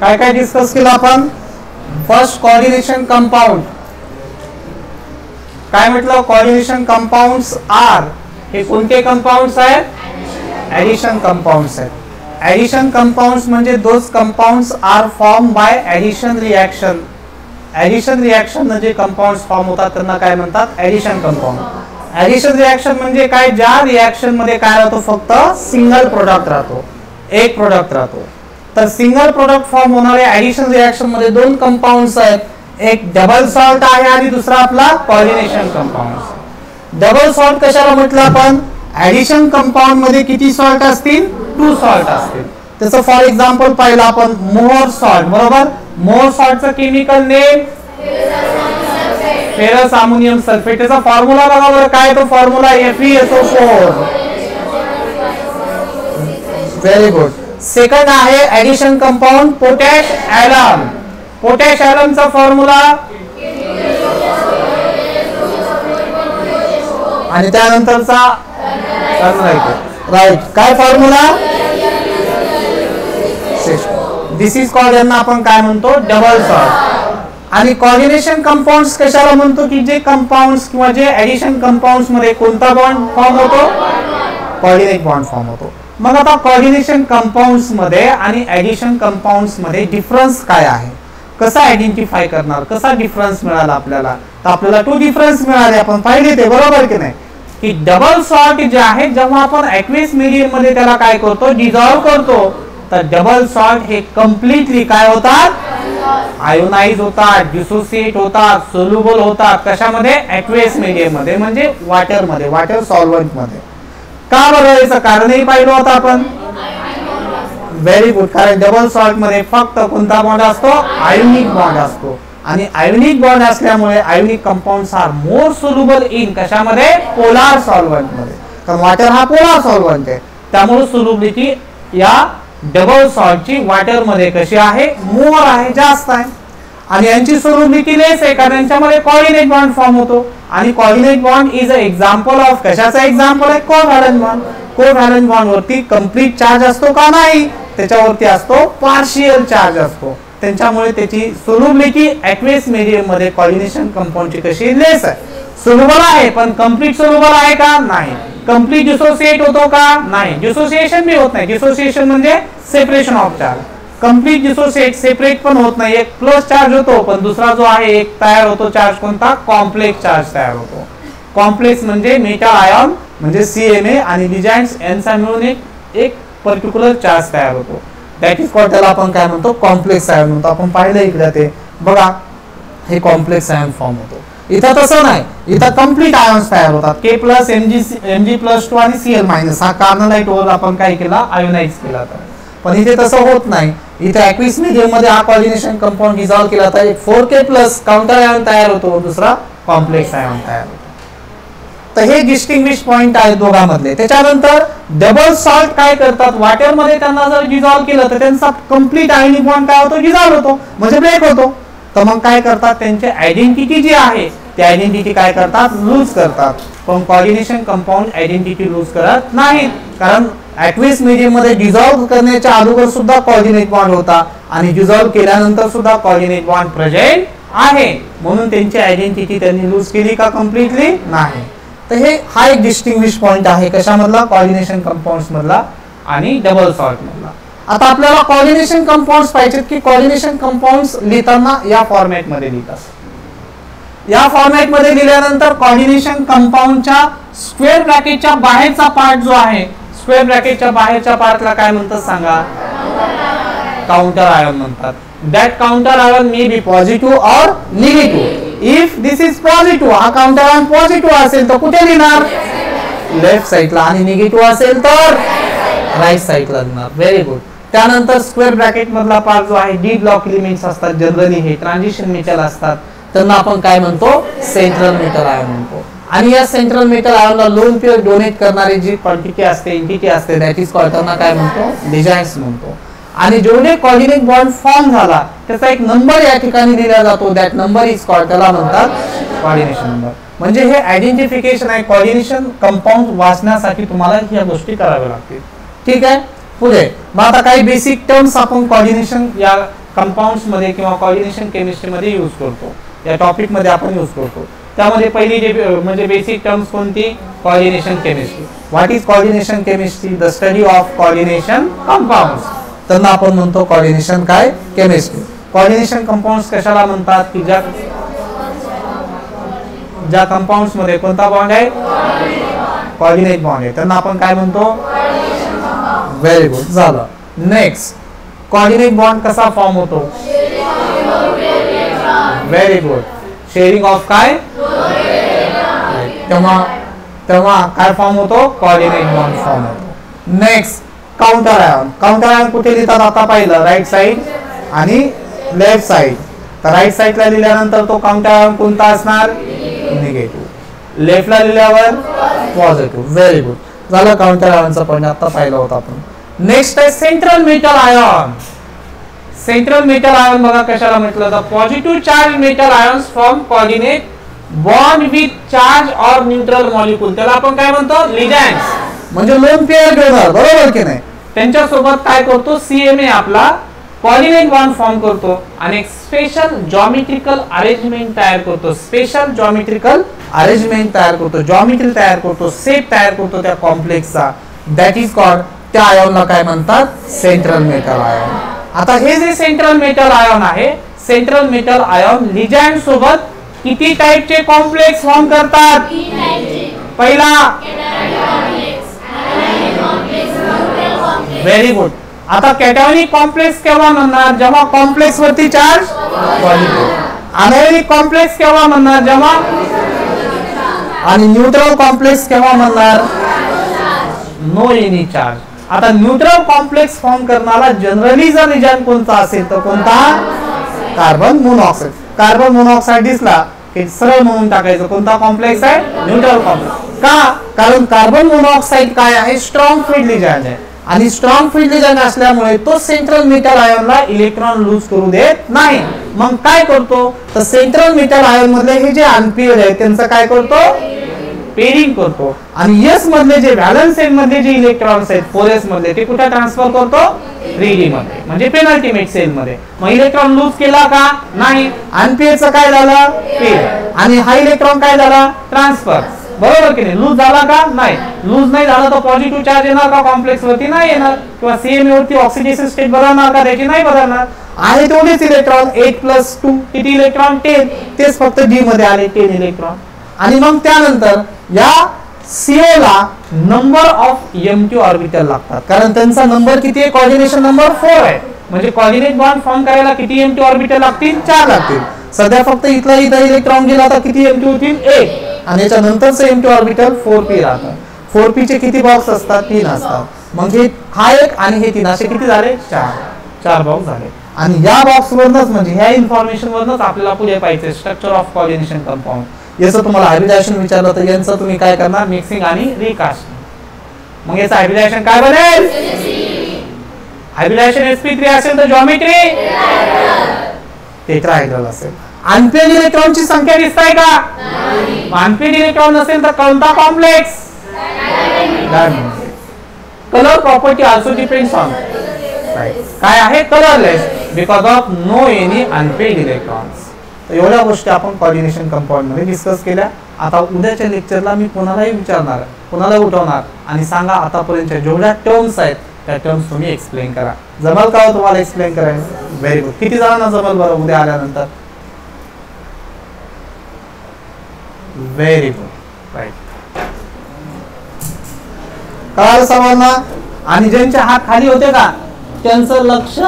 काय काय डिस्कस केलं आपण? First coordination compound. काय म्हटलं? कोऑर्डिनेशन कंपाऊंड्स आर, हे कोणते कंपाऊंड्स आहेत? ऍडिशन कंपाऊंड्स आहेत. ऍडिशन कंपाऊंड्स म्हणजे those compounds are form by addition reaction. Addition reaction म्हणजे कंपाऊंड्स फॉर्म होतात त्यांना काय म्हणतात? Addition compound. ऍडिशन रिएक्शन म्हणजे काय? ज्या रिएक्शन मध्ये काय राहतो? फक्त सिंगल प्रोडक्ट राहतो, एक प्रोडक्ट राहतो. तर सिंगल प्रोडक्ट फॉर्म होणारे ऍडिशन रिएक्शन मध्ये दोन कंपाऊंड्स आहेत, एक डबल सॉल्ट आहे आणि दुसरा आपला कोऑर्डिनेशन कंपाऊंड. डबल सॉल्ट कशाला म्हटलं आपण? ऍडिशन कंपाऊंड मध्ये किती सॉल्ट असतील? 2 सॉल्ट असतील. त्याचं फॉर एक्झाम्पल पाहिलं आपण मोअर सॉल्ट, बरोबर? मोअर सॉल्टचं chemical name ferrous ammonium sulphate. त्याचा फॉर्म्युला बघा बरं, काय तो formula? FeSO4. Very good. Second आहे addition compound potash alum. Potash ऍलमचा फॉर्म्युला आणि त्यानंतरचा राईट काय फॉर्म्युला? दिस इज कॉल्ड, यांना आपण काय म्हणतो? Double salt. आणि कोऑर्डिनेशन कंपाऊंड्स कशाला म्हणतो? की जे कंपाऊंड्स किंवा जे ऍडिशन कंपाऊंड्स मध्ये कोणता बॉन्ड फॉर्म होतो? कोऑर्डिनेट बॉन्ड फॉर्म होतो. मग आता कोऑर्डिनेशन कंपाऊंड्स मध्ये आणि ऍडिशन कंपाऊंड्स मध्ये डिफरन्स काय आहे? कसा आयडेंटिफाय करणार? कसा डिफरन्स मिळाला आपल्याला? तर आपल्याला 2 डिफरन्स मिळाले, आपण पाहिले ते, बरोबर की नाही? की डबल सॉल्ट जे आहे जेव्हा आपण ऍक्वेस मीडियम मध्ये त्याला काय करतो? डिझॉल्व करतो, तर डबल सॉल्ट हे कम्प्लिटली काय होतात? आयोनाइज होतात, डिसोसिएट होतात, सोल्युबल होतात. कशामध्ये? ऍक्वेस मीडियम मध्ये, म्हणजे वॉटर मध्ये, वॉटर सॉल्व्हंट मध्ये. का बरं? याचं कारणही पाहिलं होतं आपण. Very good. कारण डबल सॉल्ट मध्ये फक्त कोणता बॉन्ड असतो? आयोनिक बॉन्ड असतो. आणि आयोनिक बॉन्ड असल्यामुळे ionic compounds are more soluble in कशामध्ये? पोलार सॉल्व्हंट मध्ये. कारण वॉटर हा पोलार सॉल्व्हंट आहे, त्यामुळे सोल्युबिलिटी या डबल सॉल्टची वॉटर मध्ये कशी आहे? मोर आहे, जास्त आहे. आणि यांची सोल्युबिलिटी लेस आहे कारण यांच्यामध्ये कोऑर्डिनेट बॉन्ड फॉर्म होतो. आणि coordinate bond is a example of कशाचा एक्झाम्पल आहे? Covalent bond. कोव्हॅलेंट बॉन्ड वरती कंप्लीट चार्ज असतो का? नाही, त्याच्यावरती असतो पार्शियल चार्ज असतो. त्यांच्यामुळे त्याची सोल्युबिलिटी ऍक्वेस मीडियम मध्ये कोऑर्डिनेशन कंपाऊंडची कशी? लेस आहे. सोल्युबल आहे पण कंप्लीट सोल्युबल आहे का? नाही. कंप्लीट डिसोसिएट होतो का? नाही. डिसोसिएशन भी होत नाही. डिसोसिएशन म्हणजे separation of charge. Complete dissociate separate पण होत नाही. एक प्लस चार्ज होतो पण दुसरा जो आहे एक तयार होतो चार्ज, कोणता? कॉम्प्लेक्स चार्ज तयार होतो. कॉम्प्लेक्स म्हणजे मेटल आयन म्हणजे CMa आणि लिगँड्स यांचा मिळून एक पर्टिक्युलर चार्ज तयार होतो. दॅट इज कॉल्ड, त्याला आपण काय म्हणतो? कॉम्प्लेक्स आयन म्हणतो. आपण पाहिलं इकडे ते बघा, हे कॉम्प्लेक्स आयन फॉर्म होतो. इथं तसं नाही, इथं कंप्लीट आयन्स तयार होतात. K+, Mg+2 आणि Cl- हा कार्बोनाइट ओर आपण काय केला? आयोनाइज केला. पण इथे तसं होत नाही. इथे ऍक्विस मीडियम मध्ये हा कोऑर्डिनेशन कंपाऊंड डिझॉल्व केला तर एक 4K+ काउंटर आयन तयार होतो, दुसरा कॉम्प्लेक्स आयन तयार होतो. तर हे डिस्टिंग्विश पॉइंट आहे दोघांमधले. त्याच्यानंतर डबल सॉल्ट काय करतात? वॉटर मध्ये त्यांना जर डिझॉल्व केलं तर त्यांचा कंप्लीट आयनिक बॉन्ड काय होतो? डिझॉल्व होतो, म्हणजे ब्रेक होतो. तर मग काय करतात? त्यांची आयडेंटिटी जी आहे ती आयडेंटिटी काय करतात? लूज करतात. पण कोऑर्डिनेशन कंपाऊंड आयडेंटिटी लूज करत नाहीत, कारण ऍक्वेस मीडियम मध्ये डिझॉल्व करण्याच्या अगोदर सुद्धा कोऑर्डिनेट बॉन्ड होता आणि डिझॉल्व केल्यानंतर सुद्धा कोऑर्डिनेट बॉन्ड प्रेझेंट आहे. म्हणून त्यांची आयडेंटिटी त्यांनी लूज केली का? कम्प्लिटली नाही. तर हे हा एक डिस्टिंग्विश पॉइंट आहे कशामधला? कोऑर्डिनेशन कंपाऊंड्स मधला आणि डबल सॉल्ट मधला. आता आपल्याला कोऑर्डिनेशन कंपाऊंड्स पाहिजेत की कोऑर्डिनेशन कंपाऊंड्स लिहिताना या फॉर्मॅट मध्ये लिहितात. या फॉर्मॅट मध्ये लिहिल्यानंतर कोऑर्डिनेशन कंपाऊंडच्या स्क्वेअर ब्रॅकेटच्या बाहेरचा पार्ट जो आहे, स्क्वेअर ब्रॅकेटच्या बाहेरच्या पार्टला काय म्हणतात सांगा? काउंटर आयन म्हणतात. That counter ion may be positive और negative. If this is positive, हा काउंटर आयन पॉझिटिव्ह असेल तर कुठे लिहिणार? लेफ्ट साइडला. आणि निगेटिव्ह असेल तर राईट साइडला लिहिणार. Very good. त्यानंतर स्क्वेअर ब्रॅकेट मधला पार्ट जो आहे, डी ब्लॉक एलिमेंट्स असतात, जनरली हे ट्रान्झिशन मेटल असतात, त्यांना आपण काय म्हणतो? सेंट्रल मेटल आयन म्हणतो. आणि या सेंट्रल मेटल आयनला लोन पेअर डोनेट करणारी जी क्वांटिटी असते, एंटिटी असते, दॅट इज कॉल्ड, त्यांना काय म्हणतो? लिगँड्स म्हणतो. आणि जेवढे कोऑर्डिनेट बॉन्ड फॉर्म झाला त्याचा एक नंबर या ठिकाणी दिला जातो, दॅट नंबर इज कॉल्ड, त्याला म्हणतात कोऑर्डिनेशन नंबर. म्हणजे हे आयडेंटिफिकेशन आहे. कोऑर्डिनेशन कंपाऊंड वाचण्यासाठी तुम्हाला ह्या गोष्टी कराव्या लागतील. ठीक आहे. पुढे मग आता काही बेसिक टर्म्स आपण कोऑर्डिनेशन या कंपाऊंड्स मध्ये किंवा कोऑर्डिनेशन केमिस्ट्री मध्ये यूज करतो, या टॉपिक मध्ये आपण यूज करतो. त्यामध्ये पहिली जे म्हणजे बेसिक टर्म्स कोणती, coordination chemistry. What is coordination chemistry? The study of coordination compounds. त्यांना आपण म्हणतो कोऑर्डिनेशन काय, केमिस्ट्री. कोऑर्डिनेशन कंपाऊंड्स कशाला म्हणतात की ज्या कंपाऊंड्स मध्ये कोणता बॉन्ड आहे, कोऑर्डिनेट बॉन्ड आहे, त्यांना आपण काय म्हणतो. व्हेरी गुड, झालं. नेक्स्ट, कोऑर्डिनेट बॉन्ड कसा फॉर्म होतो. व्हेरी गुड, शेअरिंग ऑफ काय, तेव्हा काय फॉर्म होतो, कोऑर्डिनेट बॉन्ड फॉर्म होतो. Next, counter ion. Counter ion कुठे लिहितात आता पाहिलं, राईट साइड आणि लेफ्ट साइड. तर राईट साइडला लिहिल्यानंतर तो काउंटर आयन कोणता असणार, निगेटिव्ह. लेफ्टला लिहिल्यावर पॉझिटिव्ह. व्हेरी गुड, झालं काउंटर आयनचा पॉईंट आता पाहिलं होतं आपण. नेक्स्ट आहे central metal ion. Central metal ion बघा कशाला म्हटलं तर positive charge metal ions form coordinate bond with charge और न्यूट्रल मॉलिक्यूल. त्याला आपण काय म्हणतो, लिगँड्स. म्हणजे लोन पेअर घेणार, बरोबर की नाही. त्यांच्यासोबत काय करतो, सीएमए आपला कोऑर्डिनेट बॉन्ड फॉर्म करतो आणि एक स्पेशल जॉमेट्रिकल अरेंजमेंट तयार करतो. स्पेशल जॉमेट्रिकल अरेंजमेंट तयार करतो, जॉमेट्री तयार करतो, शेप तयार करतो त्या कॉम्प्लेक्सचा. दॅट इज कॉल्ड, त्या आयनला काय म्हणतात, सेंट्रल मेटल आयन. आता हे जे सेंट्रल मेटल आयन आहे, सेंट्रल मेटल आयन लिगँड सोबत किती टाइपचे कॉम्प्लेक्स फॉर्म करतात. पहिला, व्हेरी गुड. आता कॅटायनिक कॉम्प्लेक्स केव्हा म्हणणार, जेव्हा कॉम्प्लेक्स वरती चार्ज पॉझिटिव्ह. अनायनिक कॉम्प्लेक्स केव्हा म्हणणार, जेव्हा, आणि न्यूट्रल कॉम्प्लेक्स केव्हा म्हणणार, नो एनी चार्ज. आता न्यूट्रल कॉम्प्लेक्स फॉर्म करणारा जनरली जर रिजन कोणता असेल तर कोणता, कार्बन मोनॉक्साइड. कार्बन मोनॉक्साइड दिसला की सरळ म्हणून टाकायचं कोणता कॉम्प्लेक्स आहे, न्यूट्रल कॉम्प्लेक्स. का, कारण कार्बन मोनॉक्साइड काय आहे, स्ट्रॉंग फील्ड लिगँड आहे आणि स्ट्रॉंग फील्ड लिगँड असल्यामुळे तो सेंट्रल मेटल आयनला इलेक्ट्रॉन लूज करू देत नाही. मग काय करतो, तर सेंट्रल मेटल आयन मधले हे जे अनपेअर्ड आहेत त्यांचं काय करतो, पेरिंग करतो. आणि एस मधले जे व्हॅलन्स सेल मधले जे इलेक्ट्रॉन्स आहेत 4s मधले ते कुठे ट्रान्सफर करतो, 3d मध्ये, म्हणजे पेनल्टीमेट सेल मध्ये. मग इलेक्ट्रॉन लूज केला का, नाही. अनपेअरचं काय झालं, पेअर. आणि हा इलेक्ट्रॉन काय झाला, ट्रान्सफर. बरोबर की नाही. लूज झाला का, नाही. लूज नाही झाला तर पॉझिटिव्ह चार्ज येणार का कॉम्प्लेक्स वरती, नाही येणार. किंवा सीएमए वरती ऑक्सिडेशन स्टेट बदलणार का, त्याची नाही बदलणार. आणि तेवढेच इलेक्ट्रॉन 8+2 किती इलेक्ट्रॉन, 10. तेच फक्त डी मध्ये आले 10 इलेक्ट्रॉन. आणि मग त्यानंतर या सीओ ला नंबर ऑफ एम्प्टी ऑर्बिटल लागतात, कारण त्यांचा नंबर किती आहे, कोऑर्डिनेशन नंबर 4 आहे. म्हणजे कोऑर्डिनेट बॉन्ड फॉर्म करायला किती एम्प्टी ऑर्बिटल लागतील, 4 लागतील. सध्या फक्त इथला इलेक्ट्रॉन गेला तर किती एम्प्टी होतील, 1. आणि याच्या नंतरचं एम्प्टी ऑर्बिटल 4p राहतात. 4p चे किती बॉक्स असतात, 3 असतात. मग हे हा 1 आणि हे 3 असे किती झाले, 4 बॉक्स झाले. आणि या बॉक्स वरनच म्हणजे ह्या इन्फॉर्मेशन वरनच आपल्याला पुढे पाहिजे स्ट्रक्चर ऑफ कोऑर्डिनेशन कंपाऊंड. याचं तुम्हाला हायब्रिडायझेशन विचारलं तर यांचं तुम्ही काय करणार, मिक्सिंग आणि रिकास्टिंग. मग याचं हायब्रिडायझेशन काय बनेल, हायब्रिडायझेशन sp3 असेल तर जॉमेट्री टेट्राहेड्रल असेल. अनपेड इलेक्ट्रॉनची संख्या दिसताय का, अनपेड इलेक्ट्रॉन नसेल तर कोणता complex, colour property also depends on काय आहे, colourless because of no any unpaired electrons. तर एवढ्या गोष्टी आपण कोऑर्डिनेशन कंपाऊंड मध्ये डिस्कस केल्या. आता उद्याच्या लेक्चरला मी कोणालाही विचारणार, कोणाला उठवणार आणि सांगा आतापर्यंतच्या जेवढ्या टर्म्स आहेत त्या टर्म्स तुम्ही एक्सप्लेन करा. जमल का तुम्हाला एक्सप्लेन करायला, व्हेरी गुड. किती जणांना जमल बरं उद्या आल्यानंतर, व्हेरी गुड, राईट. कळालं सर्वांना. आणि ज्यांचे हात खाली होते का त्यांचं लक्ष